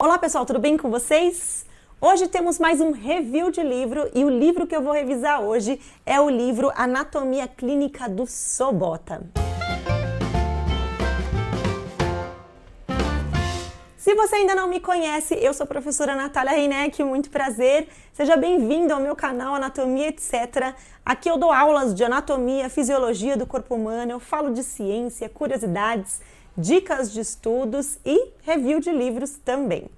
Olá pessoal, tudo bem com vocês? Hoje temos mais um review de livro e o livro que eu vou revisar hoje é o livro Anatomia Clínica do Sobota. Se você ainda não me conhece, eu sou a professora Natália Reineck, muito prazer. Seja bem-vindo ao meu canal Anatomia Etc. Aqui eu dou aulas de anatomia, fisiologia do corpo humano, eu falo de ciência, curiosidades, dicas de estudos e review de livros também.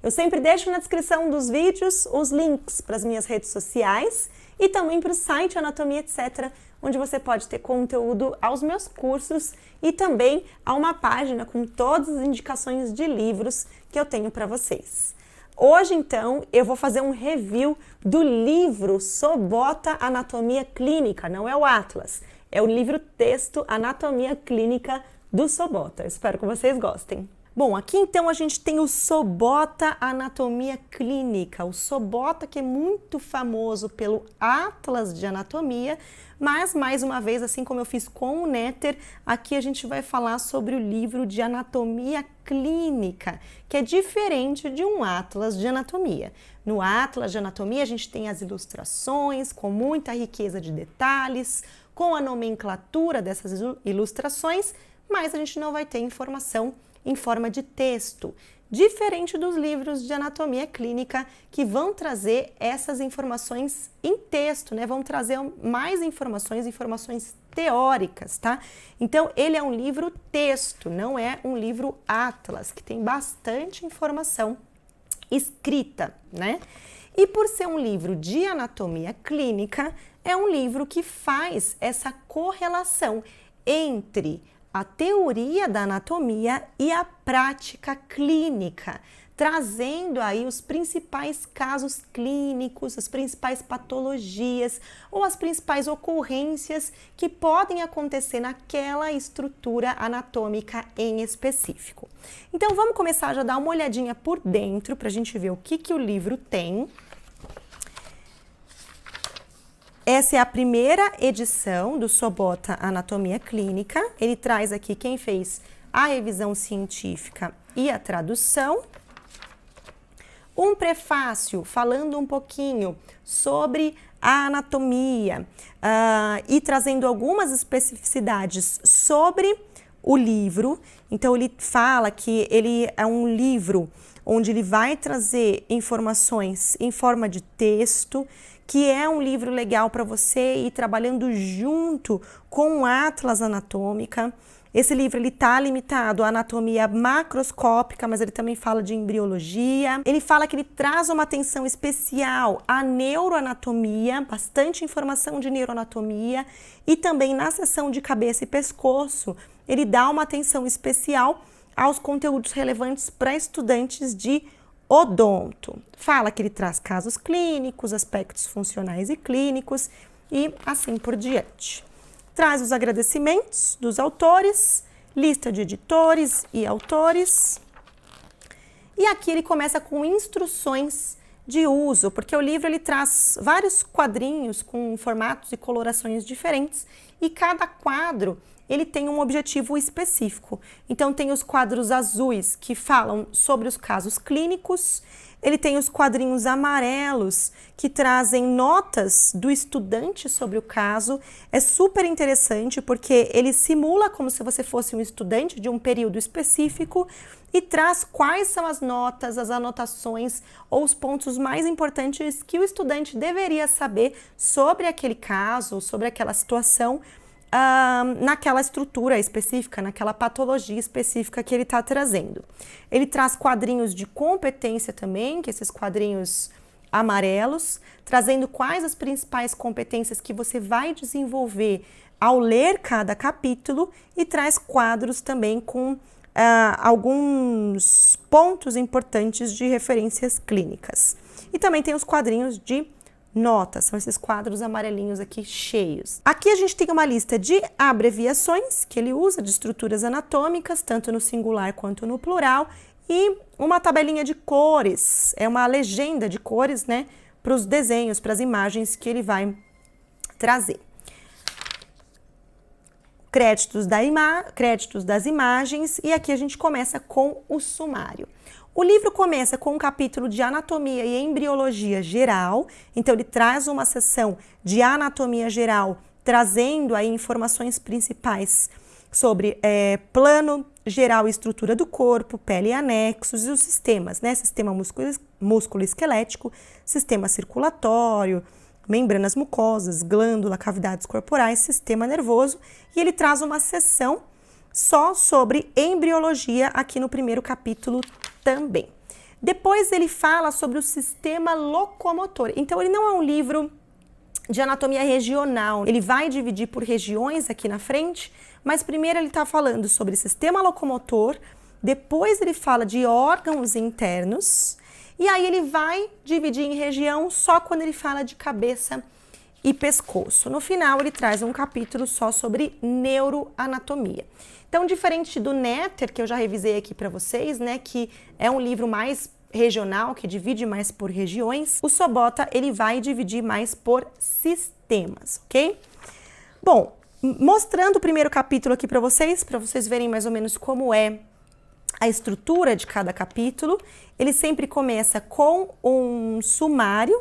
Eu sempre deixo na descrição dos vídeos os links para as minhas redes sociais e também para o site Anatomia Etc., onde você pode ter conteúdo aos meus cursos e também a uma página com todas as indicações de livros que eu tenho para vocês. Hoje, então, eu vou fazer um review do livro Sobota Anatomia Clínica, não é o Atlas, é o livro texto Anatomia Clínica do Sobota. Eu espero que vocês gostem. Bom, aqui então a gente tem o Sobota Anatomia Clínica, o Sobota que é muito famoso pelo Atlas de Anatomia, mas mais uma vez, assim como eu fiz com o Néter, aqui a gente vai falar sobre o livro de Anatomia Clínica, que é diferente de um Atlas de Anatomia. No Atlas de Anatomia a gente tem as ilustrações com muita riqueza de detalhes, com a nomenclatura dessas ilustrações, mas a gente não vai ter informação em forma de texto, diferente dos livros de anatomia clínica que vão trazer essas informações em texto, né? Vão trazer mais informações teóricas, tá? Então, ele é um livro texto, não é um livro Atlas, que tem bastante informação escrita, né? E por ser um livro de anatomia clínica, é um livro que faz essa correlação entre a teoria da anatomia e a prática clínica, trazendo aí os principais casos clínicos, as principais patologias ou as principais ocorrências que podem acontecer naquela estrutura anatômica em específico. Então vamos começar já a dar uma olhadinha por dentro para a gente ver o que o livro tem. Essa é a primeira edição do Sobota Anatomia Clínica. Ele traz aqui quem fez a revisão científica e a tradução. Um prefácio falando um pouquinho sobre a anatomia e trazendo algumas especificidades sobre o livro. Então, ele fala que ele é um livro onde ele vai trazer informações em forma de texto, que é um livro legal para você ir trabalhando junto com o Atlas Anatômica. Esse livro está limitado à anatomia macroscópica, mas ele também fala de embriologia. Ele fala que ele traz uma atenção especial à neuroanatomia, bastante informação de neuroanatomia, e também na seção de cabeça e pescoço, ele dá uma atenção especial aos conteúdos relevantes para estudantes de odonto. Fala que ele traz casos clínicos, aspectos funcionais e clínicos e assim por diante. Traz os agradecimentos dos autores, lista de editores e autores. E aqui ele começa com instruções de uso, porque o livro ele traz vários quadrinhos com formatos e colorações diferentes e cada quadro ele tem um objetivo específico. Então, tem os quadros azuis que falam sobre os casos clínicos, ele tem os quadrinhos amarelos que trazem notas do estudante sobre o caso. É super interessante porque ele simula como se você fosse um estudante de um período específico e traz quais são as notas, as anotações ou os pontos mais importantes que o estudante deveria saber sobre aquele caso, sobre aquela situação, naquela estrutura específica, naquela patologia específica que ele está trazendo. Ele traz quadrinhos de competência também, que esses quadrinhos amarelos, trazendo quais as principais competências que você vai desenvolver ao ler cada capítulo e traz quadros também com alguns pontos importantes de referências clínicas. E também tem os quadrinhos de notas, são esses quadros amarelinhos aqui cheios. Aqui a gente tem uma lista de abreviações que ele usa de estruturas anatômicas, tanto no singular quanto no plural, e uma tabelinha de cores, é uma legenda de cores, né, para os desenhos, para as imagens que ele vai trazer. Créditos das imagens, e aqui a gente começa com o sumário. O livro começa com um capítulo de anatomia e embriologia geral, então ele traz uma seção de anatomia geral, trazendo aí informações principais sobre plano geral e estrutura do corpo, pele e anexos e os sistemas, né? Sistema músculo-esquelético, sistema circulatório, membranas mucosas, glândula, cavidades corporais, sistema nervoso, e ele traz uma seção só sobre embriologia aqui no primeiro capítulo também. Depois ele fala sobre o sistema locomotor. Então ele não é um livro de anatomia regional, ele vai dividir por regiões aqui na frente, mas primeiro ele está falando sobre sistema locomotor, depois ele fala de órgãos internos, e aí ele vai dividir em região só quando ele fala de cabeça e pescoço. No final ele traz um capítulo só sobre neuroanatomia. Então, diferente do Netter, que eu já revisei aqui para vocês, né, que é um livro mais regional, que divide mais por regiões, o Sobota ele vai dividir mais por sistemas, ok? Bom, mostrando o primeiro capítulo aqui para vocês verem mais ou menos como é a estrutura de cada capítulo. Ele sempre começa com um sumário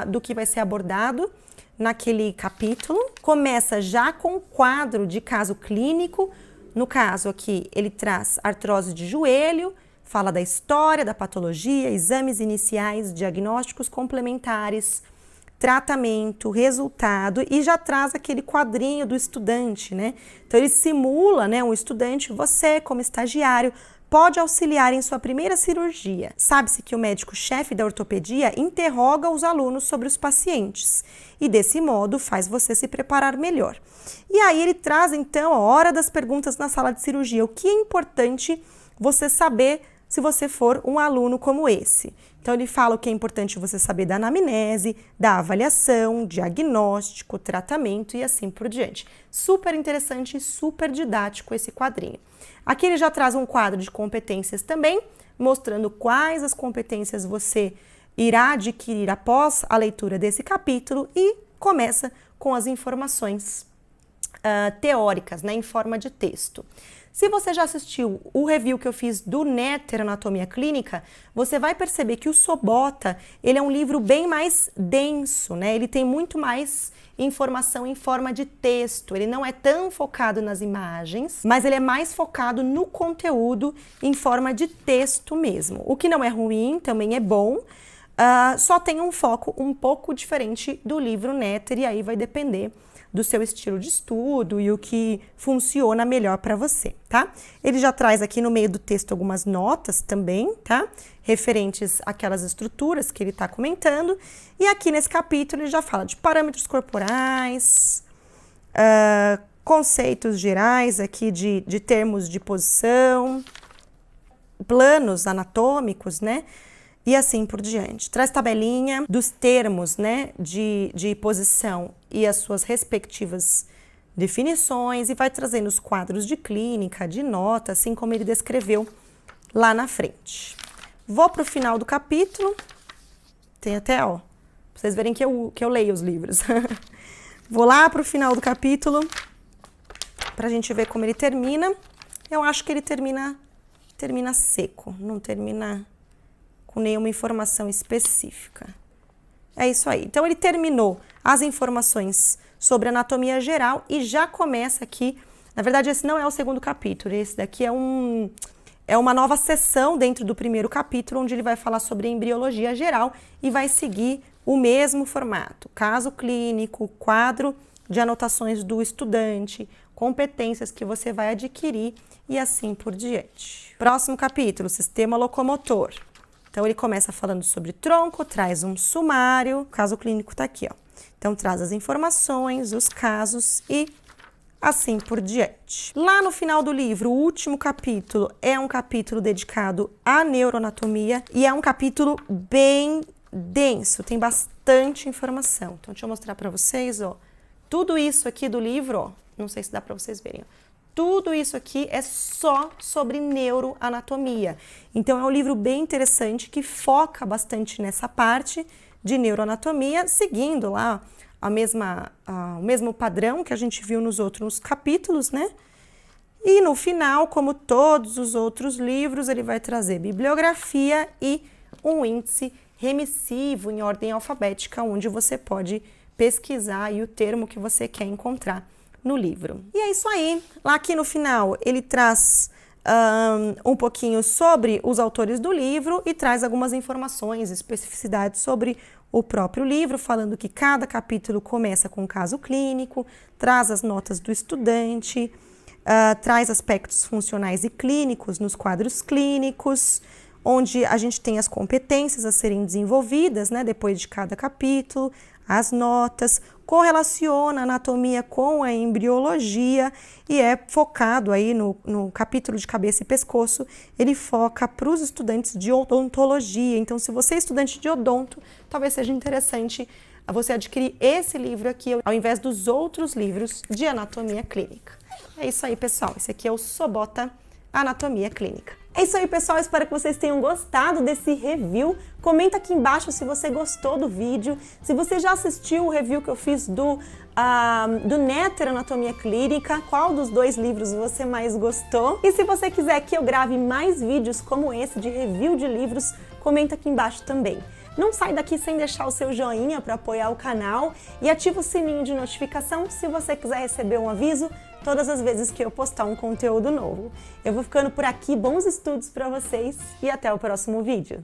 do que vai ser abordado naquele capítulo. Começa já com um quadro de caso clínico. No caso aqui, ele traz artrose de joelho, fala da história, da patologia, exames iniciais, diagnósticos complementares, tratamento, resultado, e já traz aquele quadrinho do estudante, né? Então ele simula, né, um estudante, você como estagiário pode auxiliar em sua primeira cirurgia. Sabe-se que o médico-chefe da ortopedia interroga os alunos sobre os pacientes e desse modo faz você se preparar melhor. E aí ele traz então a hora das perguntas na sala de cirurgia, o que é importante você saber se você for um aluno como esse. Então ele fala o que é importante você saber da anamnese, da avaliação, diagnóstico, tratamento e assim por diante. Super interessante e super didático esse quadrinho. Aqui ele já traz um quadro de competências também, mostrando quais as competências você irá adquirir após a leitura desse capítulo e começa com as informações teóricas, né, em forma de texto. Se você já assistiu o review que eu fiz do Netter Anatomia Clínica, você vai perceber que o Sobota, ele é um livro bem mais denso, né? Ele tem muito mais informação em forma de texto, ele não é tão focado nas imagens, mas ele é mais focado no conteúdo em forma de texto mesmo. O que não é ruim, também é bom, só tem um foco um pouco diferente do livro Netter, e aí vai depender do seu estilo de estudo e o que funciona melhor para você, tá? Ele já traz aqui no meio do texto algumas notas também, tá? Referentes àquelas estruturas que ele está comentando. E aqui nesse capítulo ele já fala de parâmetros corporais, conceitos gerais aqui de termos de posição, planos anatômicos, né? E assim por diante. Traz tabelinha dos termos, né, de posição e as suas respectivas definições e vai trazendo os quadros de clínica, de nota, assim como ele descreveu lá na frente. Vou para o final do capítulo. Tem até, ó, pra vocês verem que eu leio os livros. Vou lá para o final do capítulo para a gente ver como ele termina. Eu acho que ele termina seco, não termina com nenhuma informação específica. É isso aí. Então, ele terminou as informações sobre anatomia geral e já começa aqui, na verdade, esse não é o segundo capítulo, esse daqui é uma nova seção dentro do primeiro capítulo, onde ele vai falar sobre embriologia geral e vai seguir o mesmo formato. Caso clínico, quadro de anotações do estudante, competências que você vai adquirir e assim por diante. Próximo capítulo, sistema locomotor. Então, ele começa falando sobre tronco, traz um sumário, o caso clínico está aqui, ó. Então, traz as informações, os casos e assim por diante. Lá no final do livro, o último capítulo é um capítulo dedicado à neuroanatomia e é um capítulo bem denso, tem bastante informação. Então, deixa eu mostrar para vocês, ó. Tudo isso aqui do livro, ó, não sei se dá para vocês verem, ó. Tudo isso aqui é só sobre neuroanatomia. Então, é um livro bem interessante que foca bastante nessa parte de neuroanatomia, seguindo lá o mesmo padrão que a gente viu nos outros capítulos, né? E no final, como todos os outros livros, ele vai trazer bibliografia e um índice remissivo em ordem alfabética, onde você pode pesquisar aí o termo que você quer encontrar no livro. E é isso aí. Lá aqui no final, ele traz um pouquinho sobre os autores do livro e traz algumas informações, especificidades sobre o próprio livro, falando que cada capítulo começa com um caso clínico, traz as notas do estudante, traz aspectos funcionais e clínicos nos quadros clínicos, onde a gente tem as competências a serem desenvolvidas, né, depois de cada capítulo, as notas, correlaciona a anatomia com a embriologia e é focado aí no capítulo de cabeça e pescoço, ele foca para os estudantes de odontologia. Então, se você é estudante de odonto, talvez seja interessante você adquirir esse livro aqui ao invés dos outros livros de anatomia clínica. É isso aí, pessoal. Esse aqui é o Sobota Anatomia Clínica. É isso aí, pessoal. Espero que vocês tenham gostado desse review. Comenta aqui embaixo se você gostou do vídeo. Se você já assistiu o review que eu fiz do Néter Anatomia Clínica, qual dos dois livros você mais gostou? E se você quiser que eu grave mais vídeos como esse de review de livros, comenta aqui embaixo também. Não sai daqui sem deixar o seu joinha para apoiar o canal e ativa o sininho de notificação se você quiser receber um aviso todas as vezes que eu postar um conteúdo novo. Eu vou ficando por aqui, bons estudos para vocês e até o próximo vídeo.